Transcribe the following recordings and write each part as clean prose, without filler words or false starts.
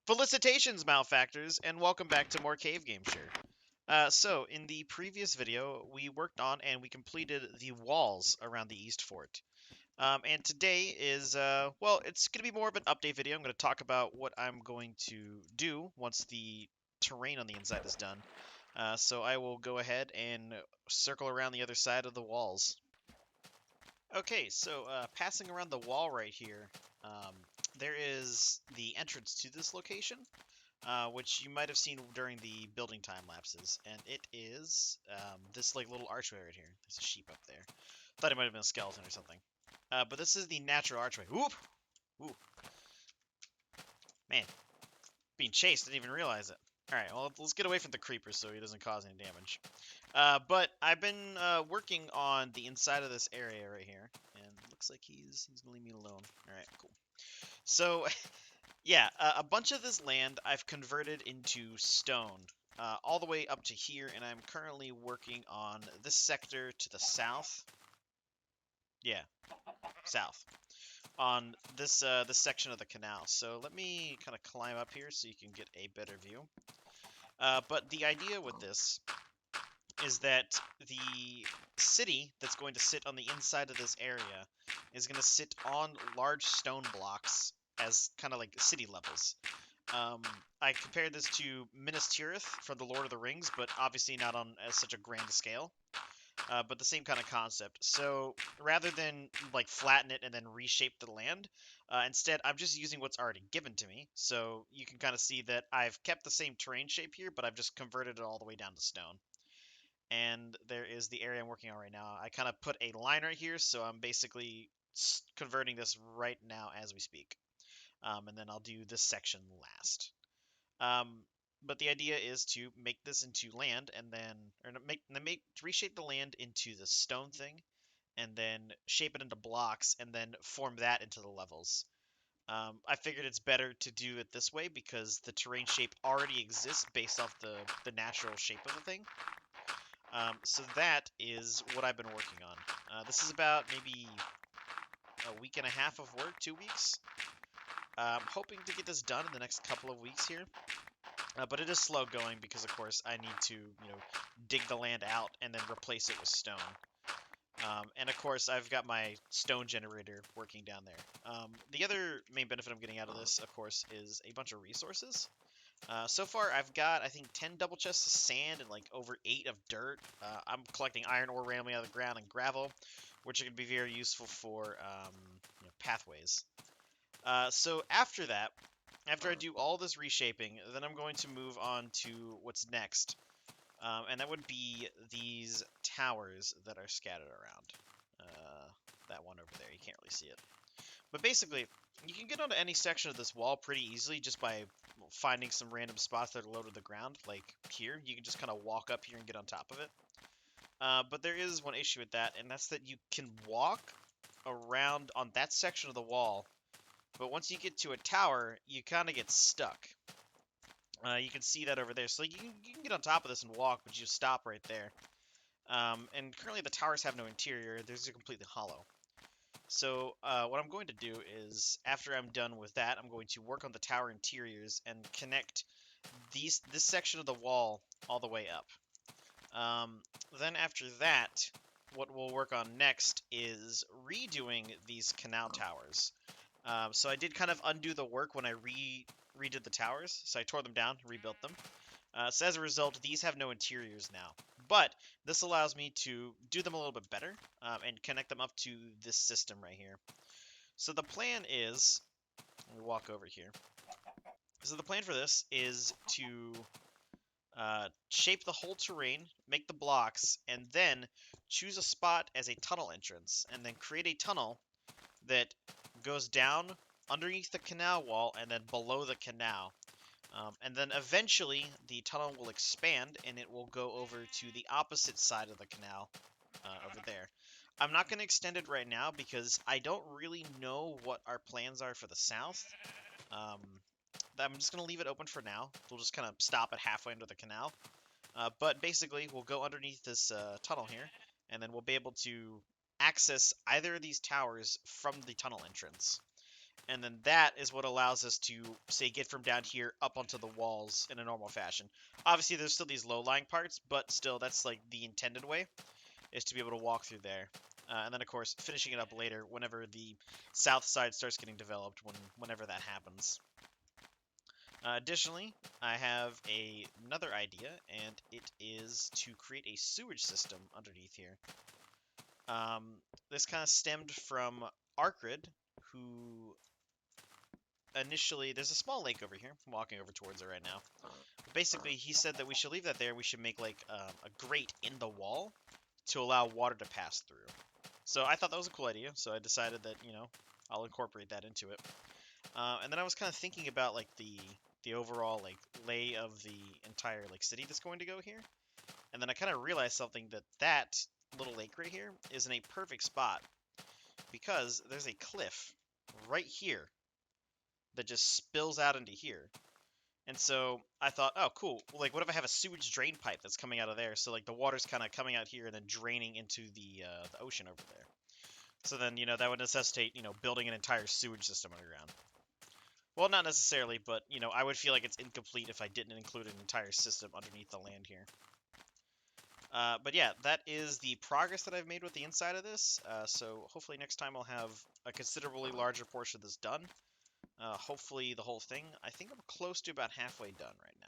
Felicitations, Malfactors, and welcome back to more Cave Gameshire. So, in the previous video, we worked on and we completed the walls around the East Fort. And today is, well, it's going to be more of an update video. I'm going to talk about what I'm going to do once the terrain on the inside is done. So I will go ahead and circle around the other side of the walls. Okay, so passing around the wall right here, um, there is the entrance to this location. Which you might have seen during the building time lapses, and it is this like little archway right here. There's a sheep up there. Thought it might have been a skeleton or something. But this is the natural archway. Whoop! Ooh, man, being chased. Didn't even realize it. All right, well let's get away from the creeper so he doesn't cause any damage. But I've been working on the inside of this area right here, and looks like he's gonna leave me alone. All right, cool. So yeah, a bunch of this land I've converted into stone, all the way up to here, and I'm currently working on this sector to the south. Yeah, south. On this section of the canal. So let me kind of climb up here so you can get a better view. But the idea with this is that the city that's going to sit on the inside of this area is going to sit on large stone blocks as kind of like city levels. I compared this to Minas Tirith from the Lord of the Rings, but obviously not on as such a grand scale. But the same kind of concept. So rather than like flatten it and then reshape the land, instead I'm just using what's already given to me. So you can kind of see that I've kept the same terrain shape here, but I've just converted it all the way down to stone. And there is the area I'm working on right now. I kind of put a line right here, so I'm basically converting this right now as we speak. And then I'll do this section last. Um, but the idea is to make this into land, and then reshape the land into the stone thing, and then shape it into blocks, and then form that into the levels. I figured it's better to do it this way because the terrain shape already exists based off the natural shape of the thing. So that is what I've been working on. This is about maybe a week and a half of work, 2 weeks. I'm hoping to get this done in the next couple of weeks here. But it is slow going because, of course, I need to, dig the land out and then replace it with stone. And, of course, I've got my stone generator working down there. The other main benefit I'm getting out of this, of course, is a bunch of resources. So far, I've got, I think, 10 double chests of sand and, like, over 8 of dirt. I'm collecting iron ore randomly out of the ground and gravel, which are going to be very useful for pathways. So after that, after I do all this reshaping, then I'm going to move on to what's next. And that would be these towers that are scattered around. That one over there, you can't really see it. But basically, you can get onto any section of this wall pretty easily just by finding some random spots that are low to the ground. Like here, you can just kind of walk up here and get on top of it. But there is one issue with that, and that's that you can walk around on that section of the wall, but once you get to a tower, you kind of get stuck. You can see that over there. So you can get on top of this and walk, but you just stop right there. And currently the towers have no interior. They're completely hollow. So what I'm going to do is, after I'm done with that, I'm going to work on the tower interiors and connect this section of the wall all the way up. Then after that, what we'll work on next is redoing these canal towers. So I did kind of undo the work when I redid the towers. So I tore them down, rebuilt them. So as a result, these have no interiors now. But this allows me to do them a little bit better and connect them up to this system right here. So the plan is, let me walk over here. So the plan for this is to shape the whole terrain, make the blocks, and then choose a spot as a tunnel entrance, and then create a tunnel that goes down underneath the canal wall and then below the canal. And then eventually the tunnel will expand and it will go over to the opposite side of the canal over there. I'm not going to extend it right now because I don't really know what our plans are for the south. I'm just going to leave it open for now. We'll just kind of stop it halfway under the canal. But basically, we'll go underneath this tunnel here, and then we'll be able to access either of these towers from the tunnel entrance. And then that is what allows us to, say, get from down here up onto the walls in a normal fashion. Obviously, there's still these low-lying parts, but still, that's like the intended way, is to be able to walk through there. And then, of course, finishing it up later whenever the south side starts getting developed, whenever that happens. Additionally, I have another idea, and it is to create a sewage system underneath here. This kind of stemmed from Arcrid, who initially, there's a small lake over here. I'm walking over towards it right now. But basically, he said that we should leave that there. We should make like a grate in the wall to allow water to pass through. So I thought that was a cool idea. So I decided that, I'll incorporate that into it. And then I was kind of thinking about like the overall like lay of the entire like city that's going to go here. And then I kind of realized something, that little lake right here is in a perfect spot because there's a cliff right here that just spills out into here. And so I thought, oh, cool. Well, like, what if I have a sewage drain pipe that's coming out of there? So, like, the water's kind of coming out here and then draining into the ocean over there. So then, that would necessitate, building an entire sewage system underground. Well, not necessarily, but, I would feel like it's incomplete if I didn't include an entire system underneath the land here. But yeah, that is the progress that I've made with the inside of this. So hopefully next time I'll have a considerably larger portion of this done. Hopefully the whole thing. I think I'm close to about halfway done right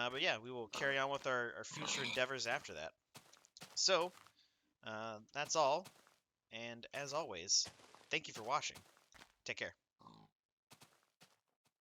now. But yeah, we will carry on with our future endeavors after that. So, that's all. And as always, thank you for watching. Take care.